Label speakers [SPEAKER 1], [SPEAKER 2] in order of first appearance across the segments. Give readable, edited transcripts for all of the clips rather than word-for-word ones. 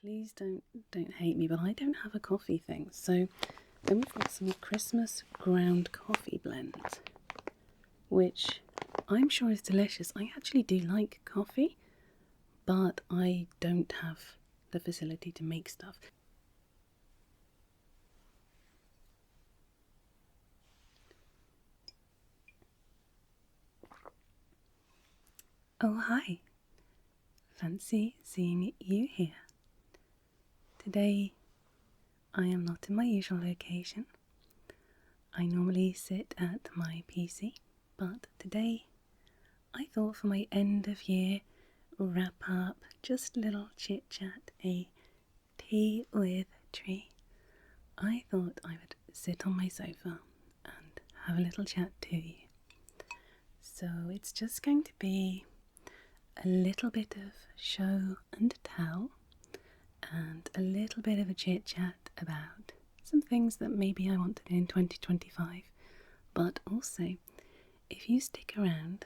[SPEAKER 1] please don't hate me, but I don't have a coffee thing. So then we've got some Christmas ground coffee blends, which I'm sure is delicious. I actually do like coffee, but I don't have the facility to make stuff. Oh, hi. Fancy seeing you here. Today, I am not in my usual location. I normally sit at my PC, but today I thought for my end of year wrap up, just a little chit chat, a tea with tree, I thought I would sit on my sofa and have a little chat to you. So it's just going to be a little bit of show and tell and a little bit of a chit chat about some things that maybe I want to do in 2025, but also if you stick around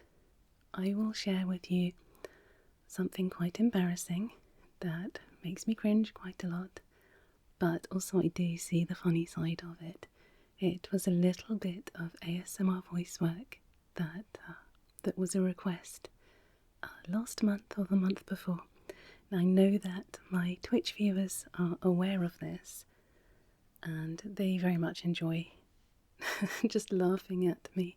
[SPEAKER 1] I will share with you something quite embarrassing that makes me cringe quite a lot, but also I do see the funny side of it. It was a little bit of ASMR voice work that was a request last month or the month before. Now, I know that my Twitch viewers are aware of this and they very much enjoy just laughing at me.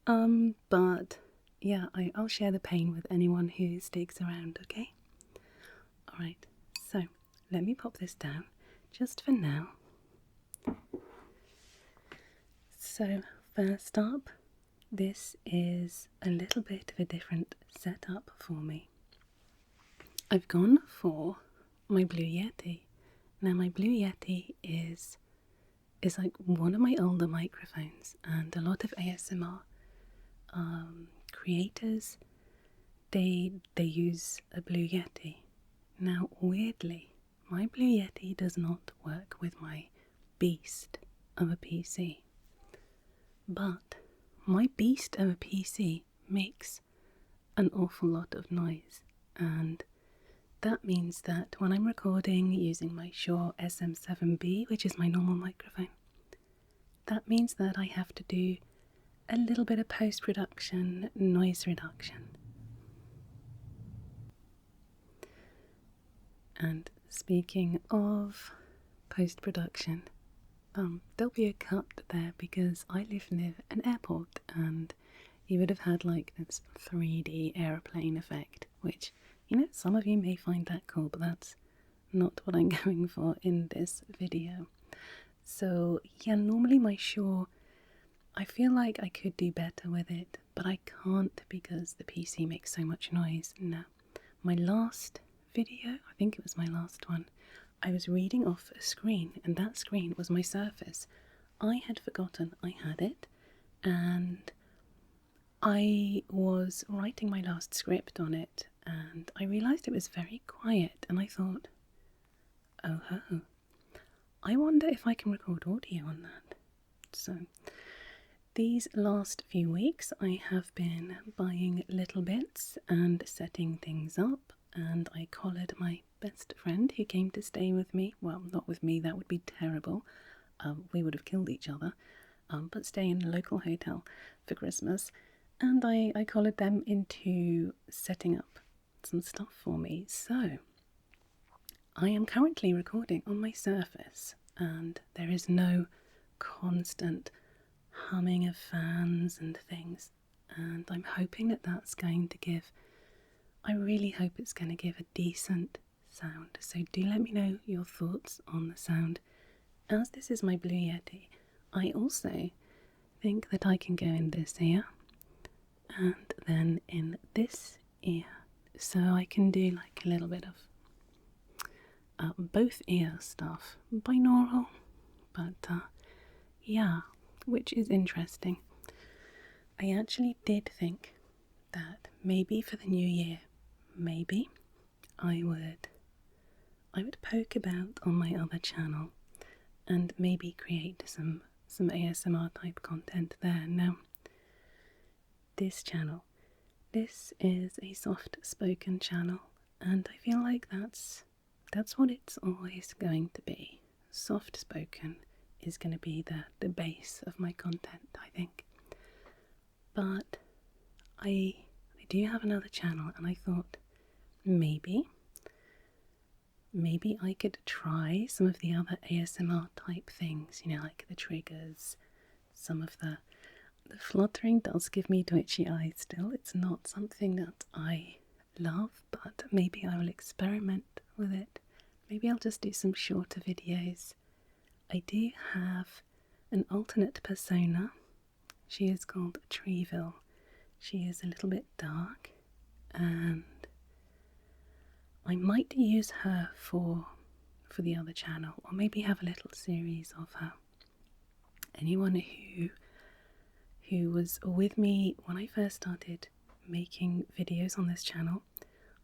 [SPEAKER 1] But yeah, I'll share the pain with anyone who sticks around, okay? Alright, so let me pop this down just for now. So first up, this is a little bit of a different setup for me. I've gone for my Blue Yeti. Now my Blue Yeti is like one of my older microphones, and a lot of ASMR creators, they use a Blue Yeti. Now weirdly, my Blue Yeti does not work with my beast of a PC, but my beast of a PC makes an awful lot of noise, and that means that when I'm recording using my Shure SM7b, which is my normal microphone, that means that I have to do a little bit of post-production noise reduction. And speaking of post-production, there'll be a cut there because I live near an airport and you would have had like this 3D airplane effect, which, you know, some of you may find that cool, but that's not what I'm going for in this video. So yeah, normally my Shure, I feel like I could do better with it, but I can't because the PC makes so much noise. Now, my last video, I think it was my last one, I was reading off a screen, and that screen was my Surface. I had forgotten I had it, and I was writing my last script on it, and I realised it was very quiet, and I thought, oh ho, I wonder if I can record audio on that. So these last few weeks I have been buying little bits and setting things up, and I collared my best friend who came to stay with me. Well, not with me, that would be terrible. We would have killed each other. But stay in a local hotel for Christmas. And I collared them into setting up some stuff for me. So I am currently recording on my Surface, and there is no constant humming of fans and things. And I'm hoping that that's going to give, I really hope it's going to give a decent sound. So do let me know your thoughts on the sound. As this is my Blue Yeti, I also think that I can go in this ear and then in this ear, so I can do like a little bit of both ear stuff, binaural, but yeah, which is interesting. I actually did think that maybe for the new year, maybe I would poke about on my other channel and maybe create some ASMR type content there. Now, this channel, this is a soft spoken channel, and I feel like that's that's what it's always going to be. Soft spoken is going to be the base of my content, I think. But I do have another channel, and I thought maybe I could try some of the other ASMR type things, you know, like the triggers, some of the fluttering does give me twitchy eyes still. It's not something that I love, but maybe I will experiment with it. Maybe I'll just do some shorter videos. I do have an alternate persona. She is called Treeville. She is a little bit dark, and I might use her for the other channel, or maybe have a little series of her. Anyone who was with me when I first started making videos on this channel,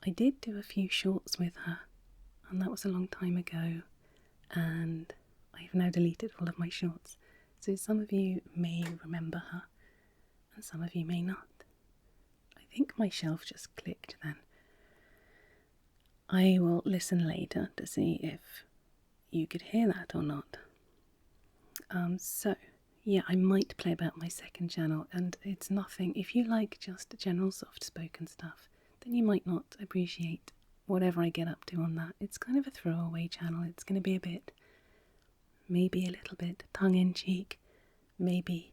[SPEAKER 1] I did do a few shorts with her, and that was a long time ago, and I've now deleted all of my shorts, so some of you may remember her and some of you may not. I think my shelf just clicked then. I will listen later to see if you could hear that or not. So yeah, I might play about my second channel, and it's nothing. If you like just general soft-spoken stuff, then you might not appreciate whatever I get up to on that. It's kind of a throwaway channel. It's going to be maybe a little bit tongue-in-cheek. Maybe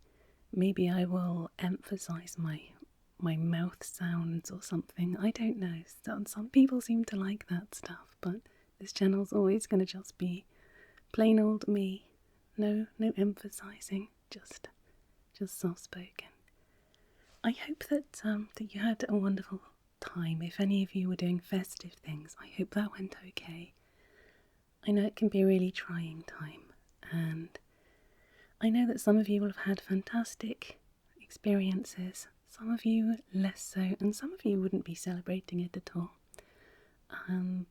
[SPEAKER 1] I will emphasize my mouth sounds or something. I don't know. Some people seem to like that stuff, but this channel's always going to just be plain old me. No emphasizing, just soft spoken. I hope that you had a wonderful time. If any of you were doing festive things, I hope that went okay. I know it can be a really trying time, and I know that some of you will have had fantastic experiences, some of you less so, and some of you wouldn't be celebrating it at all.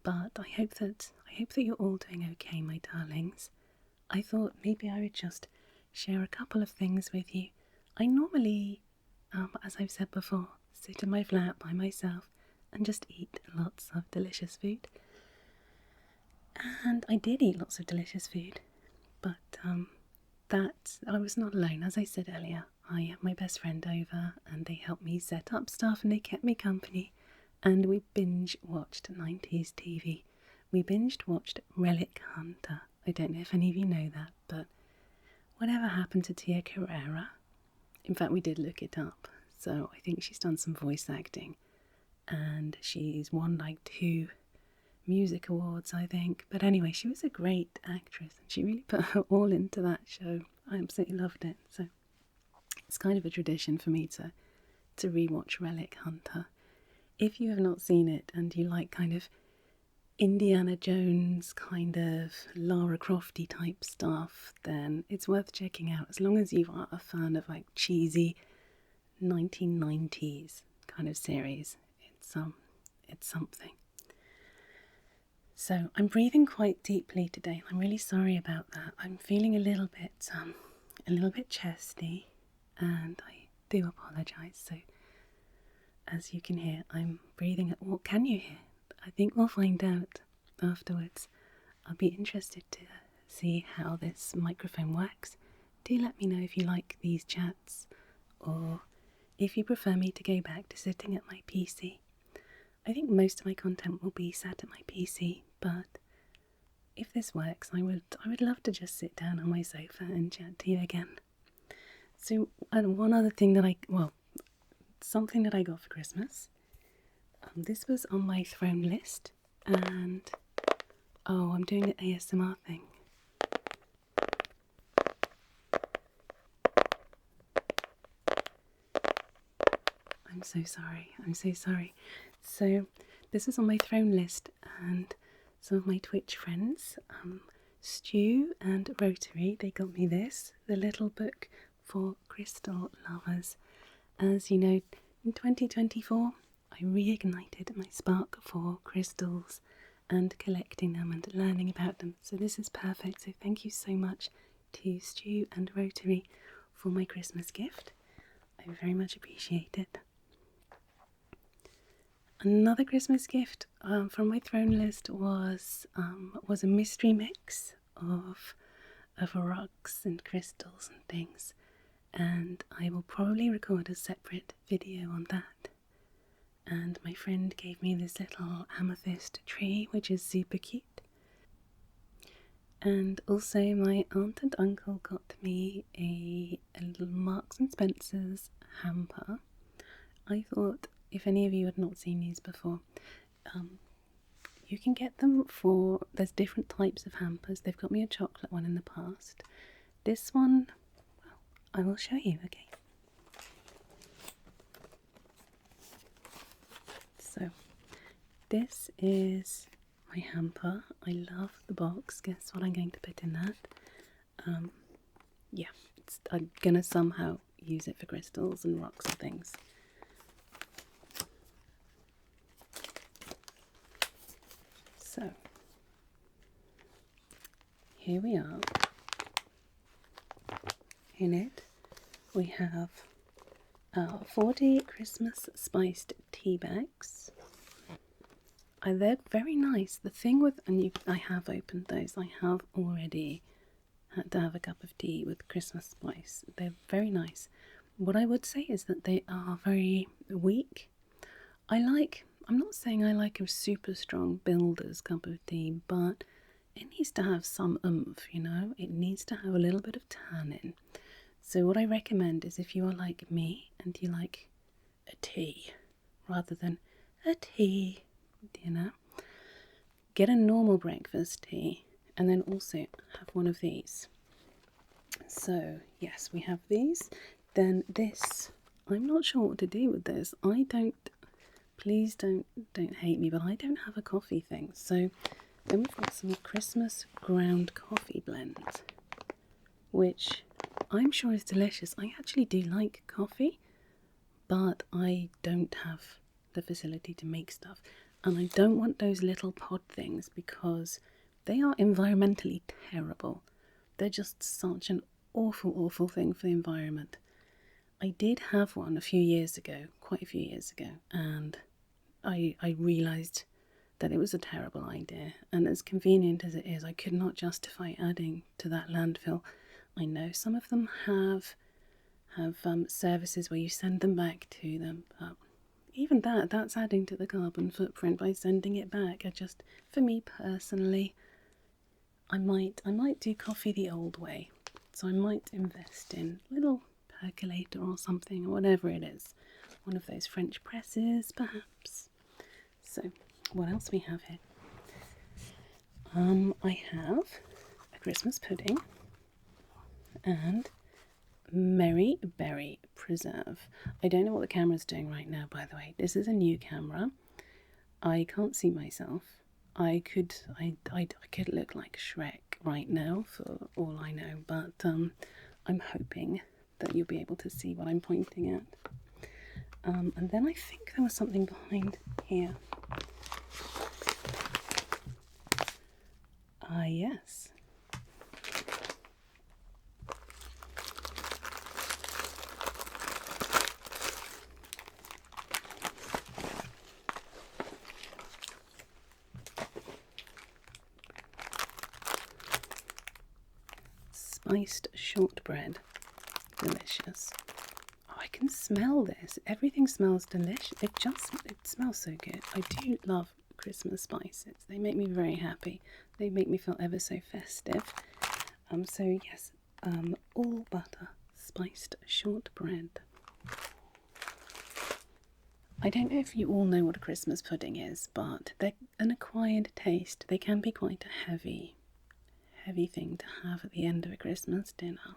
[SPEAKER 1] But I hope that you're all doing okay, my darlings. I thought maybe I would just share a couple of things with you. I normally, as I've said before, sit in my flat by myself and just eat lots of delicious food. And I did eat lots of delicious food, but that I was not alone. As I said earlier, I had my best friend over, and they helped me set up stuff, and they kept me company, and we binge watched 90s TV. We binge watched Relic Hunter. I don't know if any of you know that, but whatever happened to Tia Carrera? In fact, we did look it up, so I think she's done some voice acting, and she's won like 2 music awards, I think. But anyway, she was a great actress, and she really put her all into that show. I absolutely loved it. So it's kind of a tradition for me to rewatch Relic Hunter. If you have not seen it and you like kind of Indiana Jones, kind of Lara Crofty type stuff, then it's worth checking out, as long as you are a fan of like cheesy 1990s kind of series. It's something. So I'm breathing quite deeply today. I'm really sorry about that. I'm feeling a little bit chesty, and I do apologise. So as you can hear, I'm breathing. What can you hear? I think we'll find out afterwards. I'll be interested to see how this microphone works. Do let me know if you like these chats, or if you prefer me to go back to sitting at my PC. I think most of my content will be sat at my PC, but if this works, I would love to just sit down on my sofa and chat to you again. So, and one other thing something that I got for Christmas. This was on my throne list, and I'm doing an ASMR thing. I'm so sorry. So this was on my throne list, and some of my Twitch friends, Stu and Rotary, they got me this, the little book for crystal lovers. As you know, in 2024, I reignited my spark for crystals and collecting them and learning about them. So this is perfect. So thank you so much to Stu and Rotary for my Christmas gift. I very much appreciate it. Another Christmas gift from my throne list was a mystery mix of rocks and crystals and things, and I will probably record a separate video on that. And my friend gave me this little amethyst tree, which is super cute. And also my aunt and uncle got me a little Marks and Spencer's hamper. I thought, if any of you had not seen these before, you can get them there's different types of hampers. They've got me a chocolate one in the past. This one, well, I will show you, okay? So, this is my hamper. I love the box. Guess what I'm going to put in that? Yeah, I'm gonna somehow use it for crystals and rocks and things. So, here we are. In it, we have 40 Christmas spiced tea bags. They're very nice. The thing with, I have opened those. I have already had to have a cup of tea with Christmas spice. They're very nice. What I would say is that they are very weak. I'm not saying I like a super strong builder's cup of tea, but it needs to have some oomph, you know? It needs to have a little bit of tannin. So what I recommend is, if you are like me and you like a tea rather than a tea, you know, get a normal breakfast tea and then also have one of these. So yes, we have these. Then this, I'm not sure what to do with this. Please don't hate me, but I don't have a coffee thing. So then we've got some Christmas ground coffee blends, which I'm sure is delicious. I actually do like coffee, but I don't have the facility to make stuff. And I don't want those little pod things because they are environmentally terrible. They're just such an awful, awful thing for the environment. I did have one a few years ago, quite a few years ago, and I realised that it was a terrible idea. And as convenient as it is, I could not justify adding to that landfill. I know some of them have services where you send them back to them, but even that's adding to the carbon footprint by sending it back. For me personally, I might do coffee the old way. So I might invest in a little percolator or something, or whatever it is. One of those French presses, perhaps. So, what else we have here? I have a Christmas pudding and Merry Berry Preserve. I don't know what the camera's doing right now, by the way. This is a new camera. I can't see myself. I could look like Shrek right now, for all I know, but I'm hoping that you'll be able to see what I'm pointing at. And then I think there was something behind here. Yes. Spiced shortbread. Delicious. Oh, I can smell this. Everything smells delicious. It smells so good. I do love Christmas spices. They make me very happy. They make me feel ever so festive. So yes, all butter spiced shortbread. I don't know if you all know what a Christmas pudding is, but they're an acquired taste. They can be quite a heavy thing to have at the end of a Christmas dinner.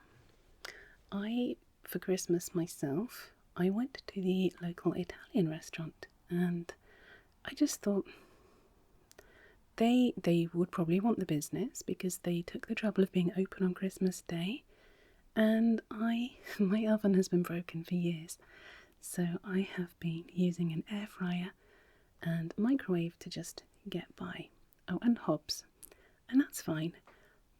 [SPEAKER 1] For Christmas myself, I went to the local Italian restaurant, and I just thought they would probably want the business because they took the trouble of being open on Christmas Day, and my oven has been broken for years, so I have been using an air fryer and microwave to just get by. Oh, and hobs, and that's fine,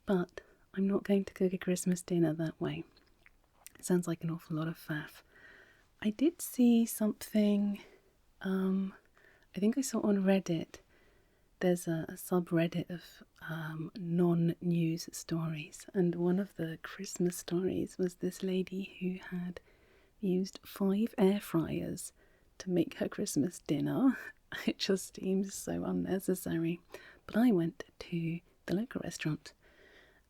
[SPEAKER 1] but I'm not going to cook a Christmas dinner that way. It sounds like an awful lot of faff. I did see something I think I saw on Reddit, there's a subreddit of non-news stories, and one of the Christmas stories was this lady who had used 5 air fryers to make her Christmas dinner. It just seems so unnecessary. But I went to the local restaurant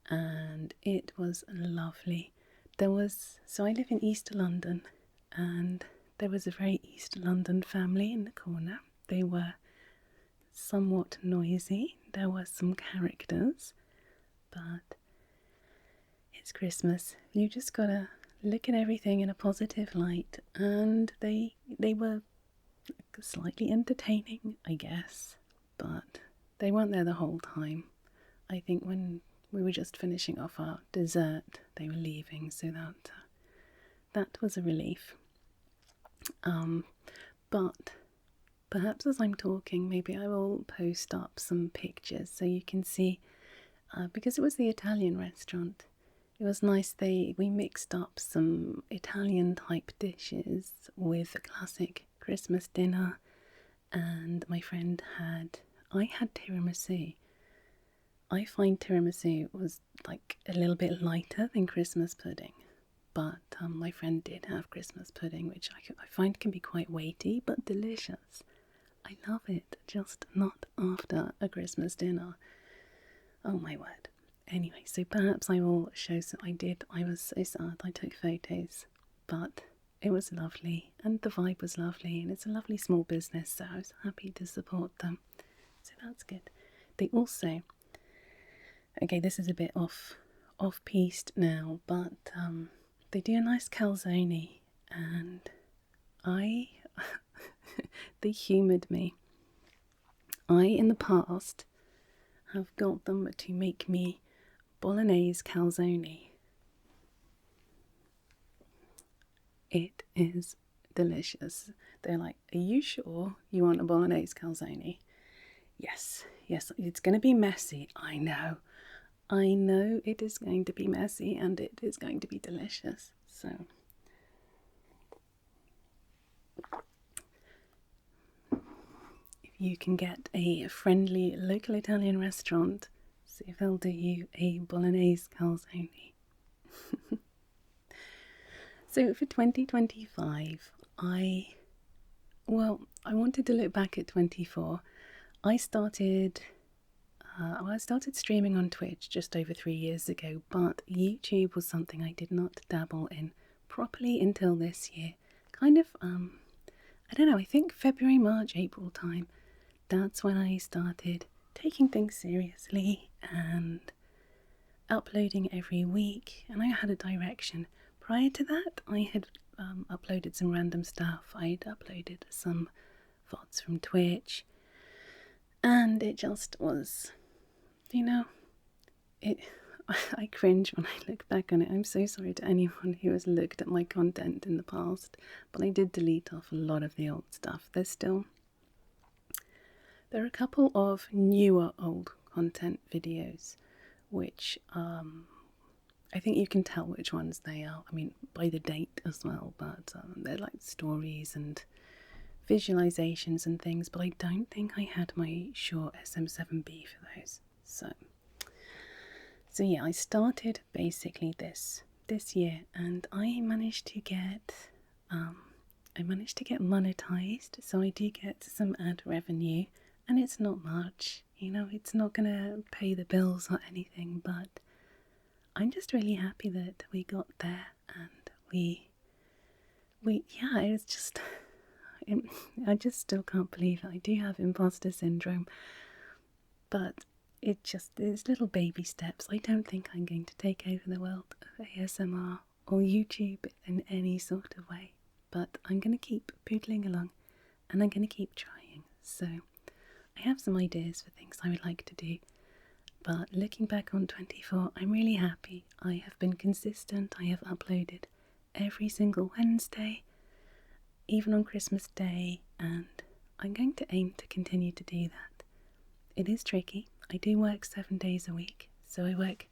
[SPEAKER 1] and it was lovely. So I live in East London, and there was a very East London family in the corner. They were somewhat noisy. There were some characters, but it's Christmas. You just gotta look at everything in a positive light, and they were slightly entertaining, I guess, but they weren't there the whole time. I think when we were just finishing off our dessert, they were leaving, so that was a relief. But perhaps as I'm talking, maybe I will post up some pictures so you can see, because it was the Italian restaurant. It was nice. We mixed up some Italian type dishes with a classic Christmas dinner, and my friend I had tiramisu. I find tiramisu was like a little bit lighter than Christmas pudding, but my friend did have Christmas pudding, which I find can be quite weighty but delicious. I love it, just not after a Christmas dinner. Oh my word. Anyway, so perhaps I will show some. I was so sad. I took photos, but it was lovely and the vibe was lovely, and it's a lovely small business, so I was happy to support them. So that's good. They also, okay, this is a bit off-piste now, but they do a nice calzone, and they humoured me. In the past, have got them to make me bolognese calzone. It is delicious. They're like, are you sure you want a bolognese calzone? Yes, it's going to be messy. I know it is going to be messy, and it is going to be delicious. So if you can get a friendly local Italian restaurant, see if they'll do you a bolognese calzone. So for 2025, I wanted to look back at 24. I started streaming on Twitch just over 3 years ago, but YouTube was something I did not dabble in properly until this year. Kind of, I don't know, I think February, March, April time. That's when I started taking things seriously and uploading every week, and I had a direction. Prior to that, I had uploaded some random stuff. I'd uploaded some VODs from Twitch, and it just was, I cringe when I look back on it. I'm so sorry to anyone who has looked at my content in the past, but I did delete off a lot of the old stuff. There are a couple of newer old content videos, which I think you can tell which ones they are. I mean, by the date as well, but they're like stories and visualizations and things, but I don't think I had my Shure SM7b for those. So yeah, I started basically this year, and I managed to get monetized, so I do get some ad revenue, and it's not much, it's not gonna pay the bills or anything, but I'm just really happy that we got there, and it's just, I just still can't believe it. I do have imposter syndrome, but it's little baby steps. I don't think I'm going to take over the world of ASMR or YouTube in any sort of way, but I'm going to keep poodling along, and I'm going to keep trying. So I have some ideas for things I would like to do. But looking back on 24, I'm really happy. I have been consistent. I have uploaded every single Wednesday, even on Christmas Day, and I'm going to aim to continue to do that. It is tricky. I do work 7 days a week, so I work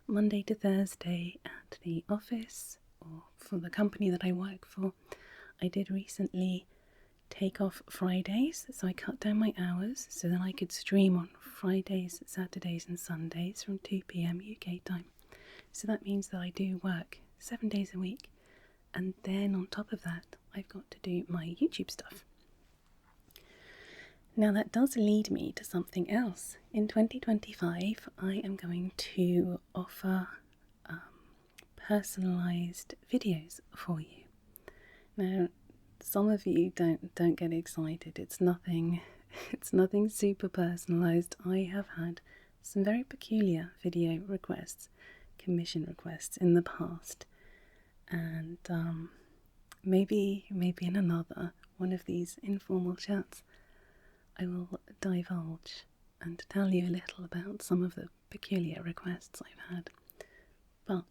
[SPEAKER 1] Monday to Thursday at the office, or for the company that I work for. I did recently take off Fridays, so I cut down my hours so then I could stream on Fridays, Saturdays and Sundays from 2 p.m. UK time. So that means that I do work 7 days a week, and then on top of that I've got to do my YouTube stuff. Now that does lead me to something else. In 2025 I am going to offer personalised videos for you. Now some of you don't get excited. It's nothing super personalised. I have had some very peculiar video requests, commission requests in the past, and maybe in another one of these informal chats I will divulge and tell you a little about some of the peculiar requests I've had. But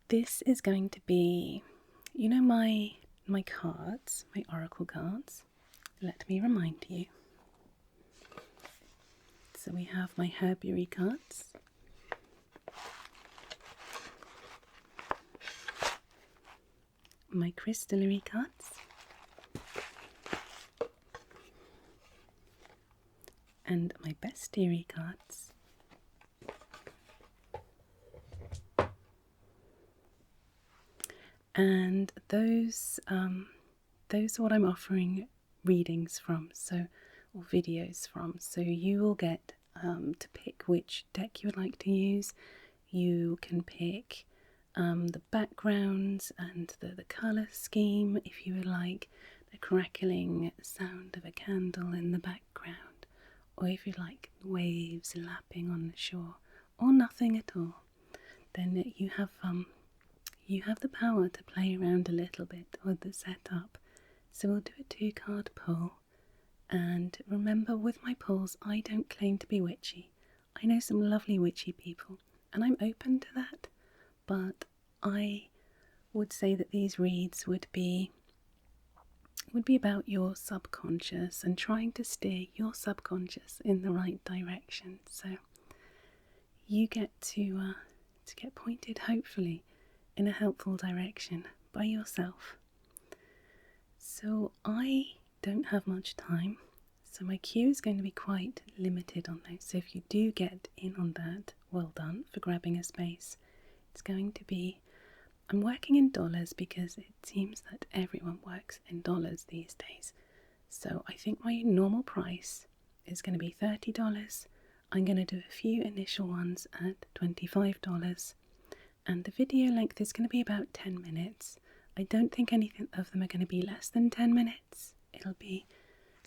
[SPEAKER 1] this is going to be, you know, my cards, my oracle cards. Let me remind you. So we have my herbiary cards, my crystallary cards, and my bestiary cards, and those are what I'm offering readings from, or videos from. So you will get to pick which deck you would like to use. You can pick the backgrounds and the colour scheme if you would like the crackling sound of a candle in the background, or if you like waves lapping on the shore, or nothing at all. Then you have the power to play around a little bit with the setup. So we'll do a 2-card pull, and remember, with my pulls I don't claim to be witchy. I know some lovely witchy people and I'm open to that, but I would say that these reads would be about your subconscious and trying to steer your subconscious in the right direction. So you get to get pointed, hopefully, in a helpful direction by yourself. So I don't have much time, so my queue is going to be quite limited on those. So if you do get in on that, well done for grabbing a space. It's going to be, I'm working in dollars because it seems that everyone works in dollars these days. So I think my normal price is going to be $30. I'm going to do a few initial ones at $25, and the video length is going to be about 10 minutes. I don't think anything of them are going to be less than 10 minutes. It'll be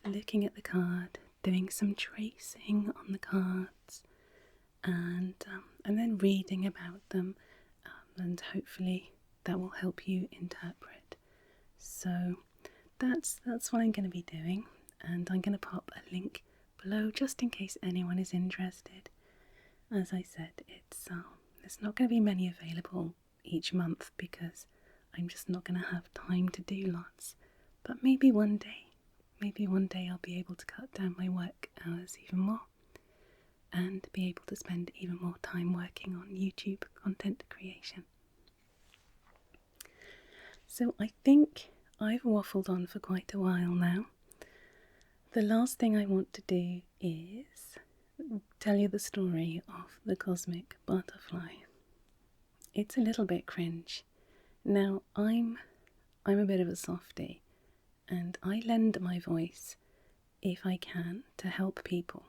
[SPEAKER 1] looking at the card, doing some tracing on the cards, and then reading about them, and hopefully that will help you interpret. So that's what I'm going to be doing, and I'm going to pop a link below just in case anyone is interested. As I said, there's not going to be many available each month because I'm just not going to have time to do lots. But maybe one day I'll be able to cut down my work hours even more and be able to spend even more time working on YouTube content creation. So I think I've waffled on for quite a while now. The last thing I want to do is tell you the story of the cosmic butterfly. It's a little bit cringe. Now, I'm a bit of a softie, and I lend my voice, if I can, to help people,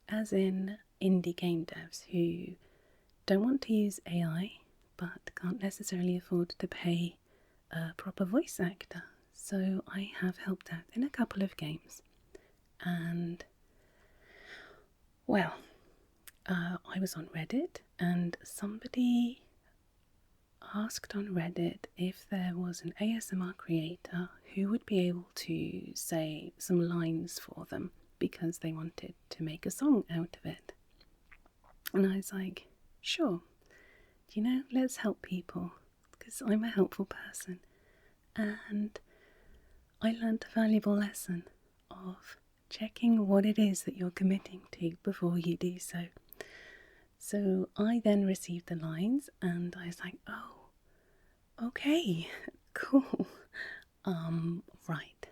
[SPEAKER 1] as in indie game devs who don't want to use AI, but can't necessarily afford to pay a proper voice actor. So I have helped out in a couple of games, and, well, I was on Reddit, and somebody asked on Reddit if there was an ASMR creator who would be able to say some lines for them because they wanted to make a song out of it. And I was like, sure, let's help people because I'm a helpful person. And I learned a valuable lesson of checking what it is that you're committing to before you do so. So I then received the lines and I was like, oh, okay, cool. Right.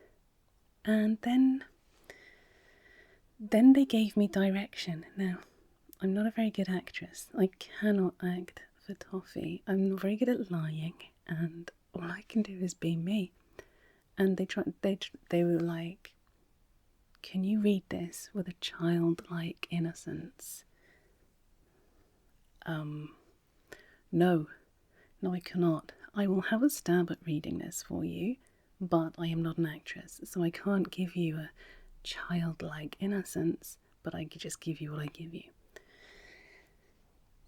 [SPEAKER 1] And then they gave me direction. Now, I'm not a very good actress. I cannot act for toffee. I'm not very good at lying, and all I can do is be me. And they were like, "Can you read this with a childlike innocence?" No, I cannot. I will have a stab at reading this for you, but I am not an actress, so I can't give you a childlike innocence, but I could just give you what I give you.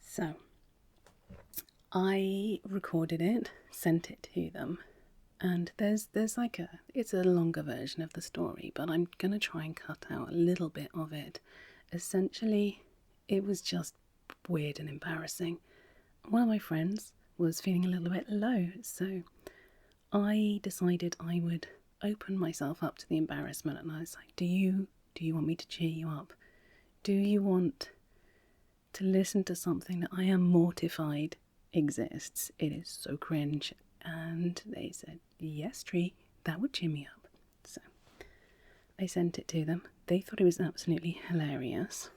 [SPEAKER 1] So, I recorded it, sent it to them, and there's like it's a longer version of the story, but I'm gonna try and cut out a little bit of it. Essentially, it was just weird and embarrassing. One of my friends was feeling a little bit low, so I decided I would open myself up to the embarrassment, and I was like, do you want me to cheer you up? Do you want to listen to something that I am mortified exists? It is so cringe. And they said, yes, Tree, that would cheer me up. So I sent it to them. They thought it was absolutely hilarious.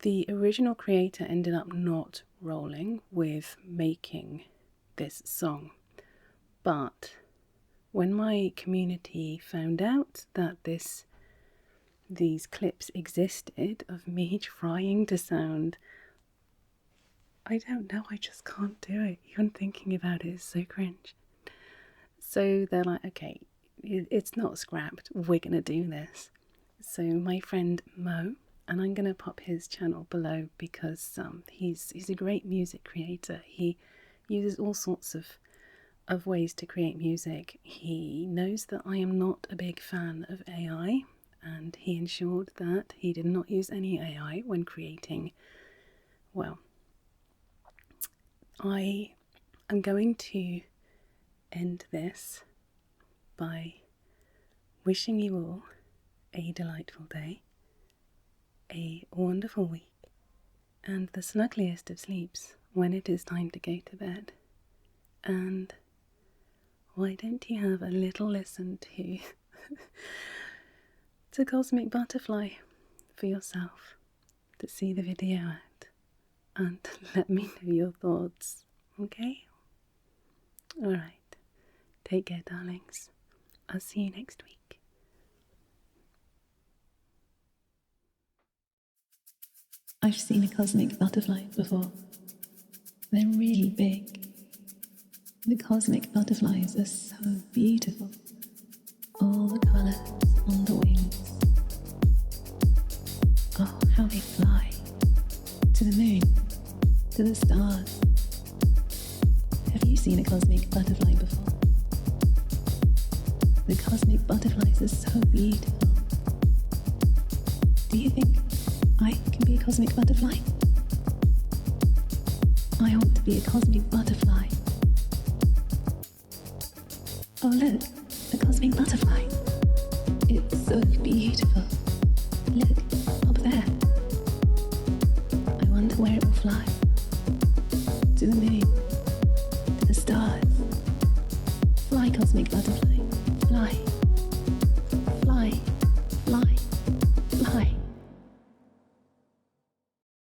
[SPEAKER 1] The original creator ended up not rolling with making this song, but when my community found out that these clips existed of me trying to sound, I don't know, I just can't do it. Even thinking about it is so cringe. So they're like, okay, it's not scrapped, we're gonna do this. So my friend Mo, and I'm gonna pop his channel below because he's a great music creator. He uses all sorts of ways to create music. He knows that I am not a big fan of AI, and he ensured that he did not use any AI when creating. Well, I am going to end this by wishing you all a delightful day, a wonderful week, and the snuggliest of sleeps when it is time to go to bed. And why don't you have a little listen to Cosmic Butterfly for yourself, to see the video out, and let me know your thoughts, okay? Alright, take care, darlings. I'll see you next week.
[SPEAKER 2] I've seen a cosmic butterfly before. They're really big. The cosmic butterflies are so beautiful. All the colours on the wings. Oh, how they fly. To the moon. To the stars. Have you seen a cosmic butterfly before? The cosmic butterflies are so beautiful. Do you think I can be a cosmic butterfly? I want to be a cosmic butterfly. Oh look, a cosmic butterfly. It's so beautiful. Look, up there. I wonder where it will fly. To the moon, to the stars. Fly, cosmic butterfly.